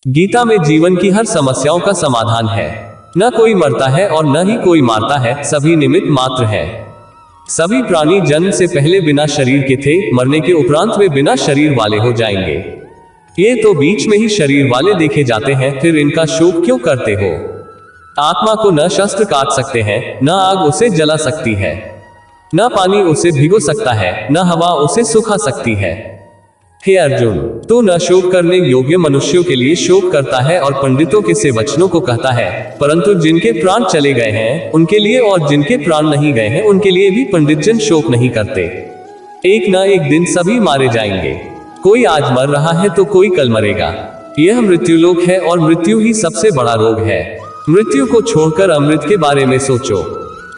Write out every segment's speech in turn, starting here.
गीता में जीवन की हर समस्याओं का समाधान है। न कोई मरता है और न ही कोई मारता है, सभी निमित्त मात्र है। सभी प्राणी जन्म से पहले बिना शरीर के थे, मरने के उपरांत वे बिना शरीर वाले हो जाएंगे। ये तो बीच में ही शरीर वाले देखे जाते हैं, फिर इनका शोक क्यों करते हो? आत्मा को न शस्त्र काट सकते हैं, न आग उसे जला सकती है, न पानी उसे भिगो सकता है, न हवा उसे सुखा सकती है। हे अर्जुन, तू न शोक करने योग्य मनुष्यों के लिए शोक करता है और पंडितों के से वचनों को कहता है, परंतु जिनके प्राण चले गए हैं उनके लिए और जिनके प्राण नहीं गए हैं उनके लिए भी पंडित जन शोक नहीं करते। एक न एक दिन सभी मारे जाएंगे। कोई आज मर रहा है तो कोई कल मरेगा। यह मृत्युलोक है और मृत्यु ही सबसे बड़ा रोग है। मृत्यु को छोड़कर अमृत के बारे में सोचो।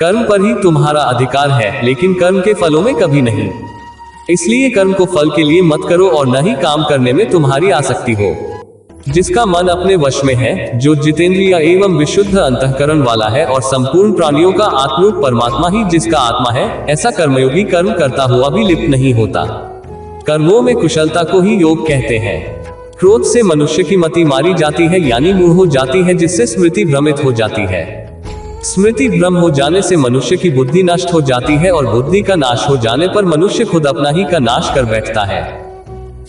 कर्म पर ही तुम्हारा अधिकार है, लेकिन कर्म के फलों में कभी नहीं। इसलिए कर्म को फल के लिए मत करो और न ही काम करने में तुम्हारी आसक्ति हो। जिसका मन अपने वश में है, जो जितेंद्रिय एवं विशुद्ध अंतःकरण वाला है और संपूर्ण प्राणियों का आत्मरूप परमात्मा ही जिसका आत्मा है, ऐसा कर्मयोगी कर्म करता हुआ भी लिप्त नहीं होता। कर्मों में कुशलता को ही योग कहते हैं। क्रोध से मनुष्य की मति मारी जाती है, यानी मूढ़ हो जाती है, जिससे स्मृति भ्रमित हो जाती है। स्मृति भ्रम हो जाने से मनुष्य की बुद्धि नष्ट हो जाती है और बुद्धि का नाश हो जाने पर मनुष्य खुद अपना ही का नाश कर बैठता है।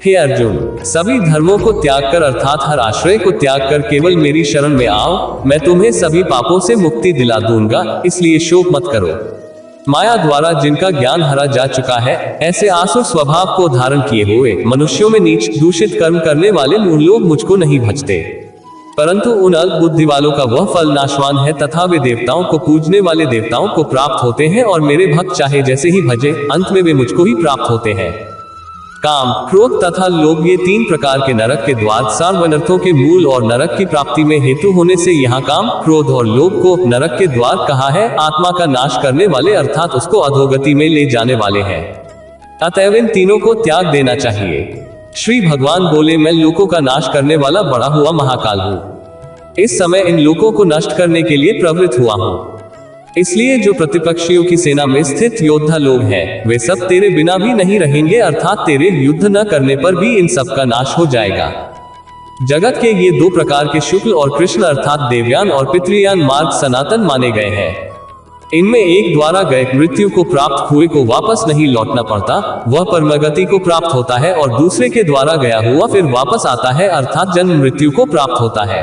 हे अर्जुन, सभी धर्मों को त्याग कर अर्थात हर आश्रय को त्याग कर केवल मेरी शरण में आओ, मैं तुम्हें सभी पापों से मुक्ति दिला दूंगा, इसलिए शोक मत करो। माया द्वारा जिनका ज्ञान हरा जा चुका है, ऐसे आसुर स्वभाव को धारण किए हुए मनुष्यों में नीच दूषित कर्म करने वाले मूढ़ लोग मुझको नहीं भजते, परंतु उन अल्प बुद्धि वालों का वह फल नाशवान है तथा वे देवताओं को पूजने वाले देवताओं को प्राप्त होते हैं और मेरे भक्त चाहे जैसे ही भजे, अंत में वे मुझको ही प्राप्त होते हैं। काम, क्रोध तथा लोभ ये तीन प्रकार के नरक के द्वार सर्व अनर्थों के मूल और नरक की प्राप्ति में हेतु होने से यहाँ काम, क्रोध और लोभ को नरक के द्वार कहा है। आत्मा का नाश करने वाले अर्थात उसको अधोगति में ले जाने वाले हैं। अतएव इन तीनों को त्याग देना चाहिए। श्री भगवान बोले, मैं लोकों का नाश करने वाला बड़ा हुआ महाकाल हूँ। इस समय इन लोकों को नष्ट करने के लिए प्रवृत्त हुआ हूँ। इसलिए जो प्रतिपक्षियों की सेना में स्थित योद्धा लोग हैं, वे सब तेरे बिना भी नहीं रहेंगे, अर्थात तेरे युद्ध न करने पर भी इन सब का नाश हो जाएगा। जगत के ये दो प्रकार के शुक्ल और कृष्ण अर्थात देवयान और पितृयान मार्ग सनातन माने गए हैं। इनमें एक द्वारा गए मृत्यु को प्राप्त हुए को वापस नहीं लौटना पड़ता, वह परमगति को प्राप्त होता है, और दूसरे के द्वारा गया हुआ फिर वापस आता है, अर्थात जन्म मृत्यु को प्राप्त होता है।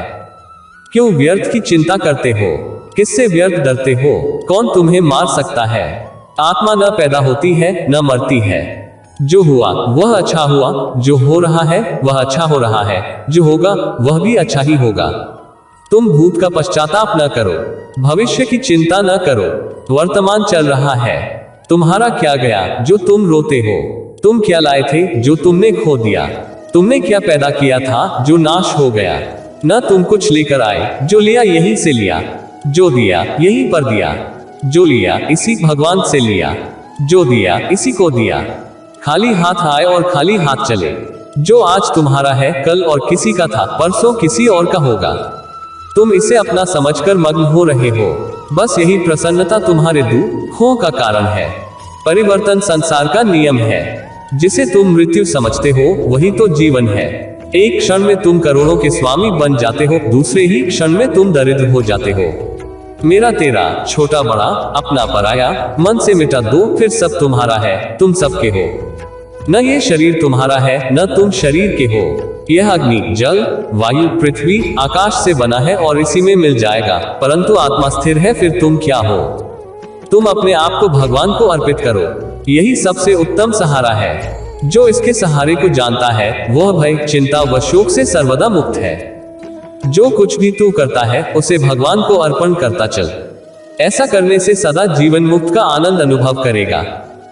क्यों व्यर्थ की चिंता करते हो? किससे व्यर्थ डरते हो? कौन तुम्हें मार सकता है? आत्मा न पैदा होती है न मरती है। जो हुआ वह अच्छा हुआ, जो हो रहा है वह अच्छा हो रहा है, जो होगा वह भी अच्छा ही होगा। तुम भूत का पश्चाताप न करो, भविष्य की चिंता न करो। वर्तमान चल रहा है। तुम्हारा क्या गया जो तुम रोते हो? तुम क्या लाए थे जो तुमने खो दिया? तुमने क्या पैदा किया था जो नाश हो गया? न तुम कुछ लेकर आए, जो लिया यहीं से लिया, जो दिया यहीं पर दिया, जो लिया इसी भगवान से लिया, जो दिया इसी को दिया। खाली हाथ आए और खाली हाथ चले। जो आज तुम्हारा है कल और किसी का था, परसों किसी और का होगा। तुम इसे अपना समझकर मग्न हो रहे हो। बस यही प्रसन्नता तुम्हारे दुखों का कारण है। परिवर्तन संसार का नियम है। जिसे तुम मृत्यु समझते हो वही तो जीवन है। एक क्षण में तुम करोड़ों के स्वामी बन जाते हो, दूसरे ही क्षण में तुम दरिद्र हो जाते हो। मेरा तेरा, छोटा बड़ा, अपना पराया, मन से मिटा दो, फिर सब तुम्हारा है, तुम सबके हो। न ये शरीर तुम्हारा है न तुम शरीर के हो। यह अग्नि, जल, वायु, पृथ्वी, आकाश से बना है और इसी में मिल जाएगा, परंतु आत्मा स्थिर है। फिर तुम क्या हो? तुम अपने आप को भगवान को अर्पित करो। यही सबसे उत्तम सहारा है। जो इसके सहारे को जानता है वह भय, चिंता व शोक से सर्वदा मुक्त है। जो कुछ भी तू करता है उसे भगवान को अर्पण करता चल। ऐसा करने से सदा जीवन मुक्त का आनंद अनुभव करेगा।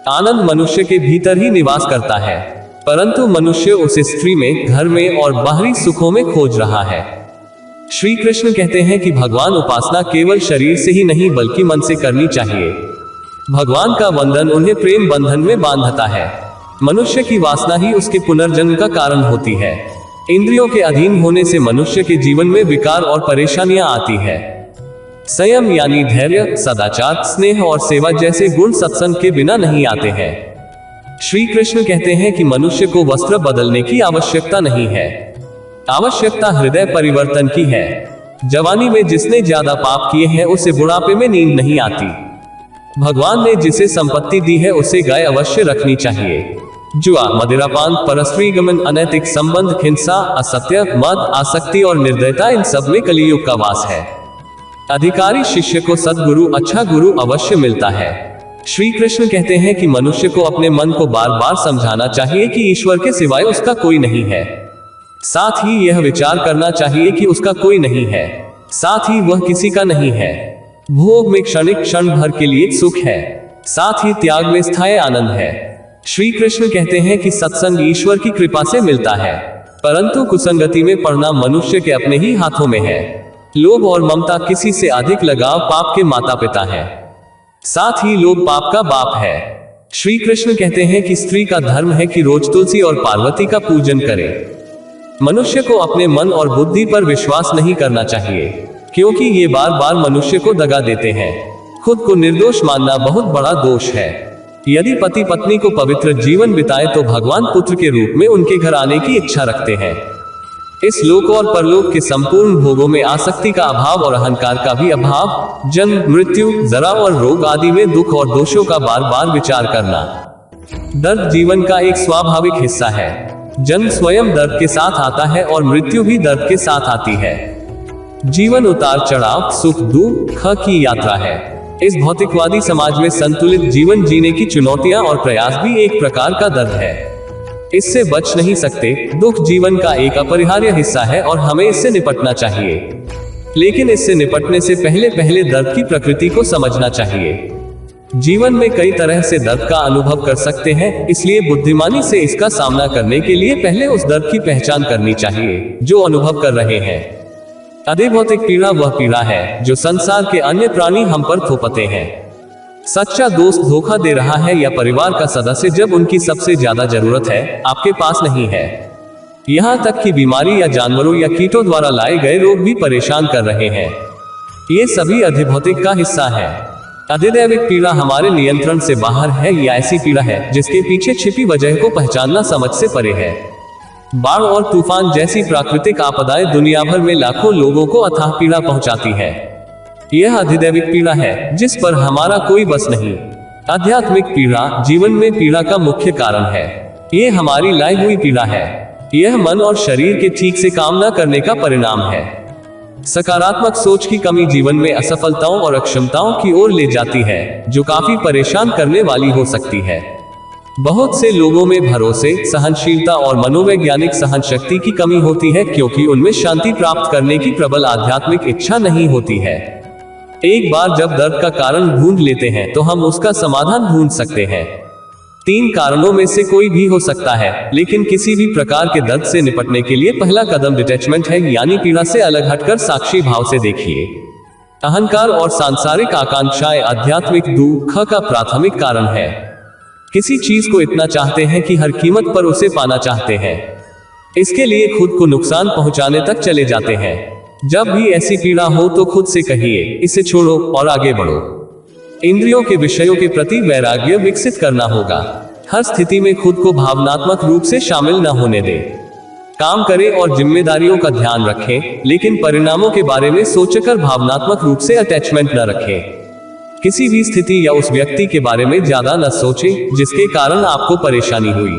आनंद मनुष्य के भीतर ही निवास करता है, परंतु मनुष्य उसे स्त्री में, घर में और बाहरी सुखों में खोज रहा है। श्री कृष्ण कहते हैं कि भगवान उपासना केवल शरीर से ही नहीं बल्कि मन से करनी चाहिए। भगवान का वंदन उन्हें प्रेम बंधन में बांधता है। मनुष्य की वासना ही उसके पुनर्जन्म का कारण होती है। इंद्रियों के अधीन होने से मनुष्य के जीवन में विकार और परेशानियां आती है। संयम यानी धैर्य, सदाचार, स्नेह और सेवा जैसे गुण सत्संग के बिना नहीं आते हैं। श्री कृष्ण कहते हैं कि मनुष्य को वस्त्र बदलने की आवश्यकता नहीं है। आवश्यकता हृदय परिवर्तन की है। जवानी में जिसने ज्यादा पाप किए हैं उसे बुढ़ापे में नींद नहीं आती। भगवान ने जिसे संपत्ति दी है उसे गाय अवश्य रखनी चाहिए। जुआ, मदिरापान, परस्त्री गमन, अनैतिक संबंध, हिंसा, असत्य, मद, आसक्ति और निर्दयता, इन सब में कलियुग का वास है। अधिकारी शिष्य को सद्गुरु, अच्छा गुरु अवश्य मिलता है। श्री कृष्ण कहते हैं कि मनुष्य को अपने मन को बार बार समझाना चाहिए कि ईश्वर के सिवाय उसका कोई नहीं है। साथ ही यह विचार करना चाहिए कि उसका कोई नहीं है, साथ ही वह किसी का नहीं है। भोग में क्षणिक क्षण भर के लिए सुख है, साथ ही त्याग में स्थायी आनंद है। श्री कृष्ण कहते हैं कि सत्संग ईश्वर की कृपा से मिलता है, परंतु कुसंगति में पड़ना मनुष्य के अपने ही हाथों में है। लोभ और ममता, किसी से अधिक लगाव पाप के माता पिता है, साथ ही लोभ पाप का बाप है। श्री कृष्ण कहते हैं कि स्त्री का धर्म है कि रोज तुलसी और पार्वती का पूजन करे। मनुष्य को अपने मन और बुद्धि पर विश्वास नहीं करना चाहिए, क्योंकि ये बार बार मनुष्य को दगा देते हैं। खुद को निर्दोष मानना बहुत बड़ा दोष है। यदि पति पत्नी को पवित्र जीवन बिताए तो भगवान पुत्र के रूप में उनके घर आने की इच्छा रखते हैं। इस लोक और परलोक के संपूर्ण भोगों में आसक्ति का अभाव और अहंकार का भी अभाव, जन्म, मृत्यु, जरा और रोग आदि में दुख और दोषों का बार बार विचार करना। दर्द जीवन का एक स्वाभाविक हिस्सा है। जन्म स्वयं दर्द के साथ आता है और मृत्यु भी दर्द के साथ आती है। जीवन उतार चढ़ाव, सुख दुख की यात्रा है। इस भौतिकवादी समाज में संतुलित जीवन जीने की चुनौतियां और प्रयास भी एक प्रकार का दर्द है। इससे बच नहीं सकते। दुख जीवन का एक अपरिहार्य हिस्सा है और हमें इससे निपटना चाहिए, लेकिन इससे निपटने से पहले दर्द की प्रकृति को समझना चाहिए। जीवन में कई तरह से दर्द का अनुभव कर सकते हैं, इसलिए बुद्धिमानी से इसका सामना करने के लिए पहले उस दर्द की पहचान करनी चाहिए जो अनुभव कर रहे हैं। अधिभौतिक पीड़ा वह पीड़ा है जो संसार के अन्य प्राणी हम पर थोपते हैं। सच्चा दोस्त धोखा दे रहा है या परिवार का सदस्य जब उनकी सबसे ज्यादा जरूरत है आपके पास नहीं है। यहाँ तक कि बीमारी या जानवरों या कीटों द्वारा लाए गए रोग भी परेशान कर रहे हैं। ये सभी अधिभौतिक का हिस्सा है। अधिदैविक पीड़ा हमारे नियंत्रण से बाहर है, या ऐसी पीड़ा है जिसके पीछे छिपी वजह को पहचानना समझ से परे है। बाढ़ और तूफान जैसी प्राकृतिक आपदाएं दुनिया भर में लाखों लोगों को अथाह पीड़ा पहुंचाती है। यह अधिदैविक पीड़ा है जिस पर हमारा कोई बस नहीं। आध्यात्मिक पीड़ा जीवन में पीड़ा का मुख्य कारण है। ये हमारी लाई हुई पीड़ा है। यह मन और शरीर के ठीक से काम न करने का परिणाम है। सकारात्मक सोच की कमी जीवन में असफलताओं और अक्षमताओं की ओर ले जाती है, जो काफी परेशान करने वाली हो सकती है। बहुत से लोगों में भरोसे, सहनशीलता और मनोवैज्ञानिक सहन शक्ति की कमी होती है, क्योंकि उनमें शांति प्राप्त करने की प्रबल आध्यात्मिक इच्छा नहीं होती है। एक बार जब दर्द का कारण ढूंढ लेते हैं तो हम उसका समाधान ढूंढ सकते हैं। 3 कारणों में से कोई भी हो सकता है, लेकिन किसी भी प्रकार के दर्द से निपटने के लिए पहला कदम डिटैचमेंट है, यानी पीड़ा से अलग हटकर साक्षी भाव से देखिए। अहंकार और सांसारिक आकांक्षाएं आध्यात्मिक दुख का प्राथमिक कारण है। किसी चीज को इतना चाहते हैं कि हर कीमत पर उसे पाना चाहते हैं। इसके लिए खुद को नुकसान पहुंचाने तक चले जाते हैं। जब भी ऐसी पीड़ा हो तो खुद से कहिए, इसे छोड़ो और आगे बढ़ो। इंद्रियों के विषयों के प्रति वैराग्य विकसित करना होगा। हर स्थिति में खुद को भावनात्मक रूप से शामिल न होने दें। काम करें और जिम्मेदारियों का ध्यान रखें, लेकिन परिणामों के बारे में सोचकर भावनात्मक रूप से अटैचमेंट न रखें। किसी भी स्थिति या उस व्यक्ति के बारे में ज्यादा न सोचें जिसके कारण आपको परेशानी हुई।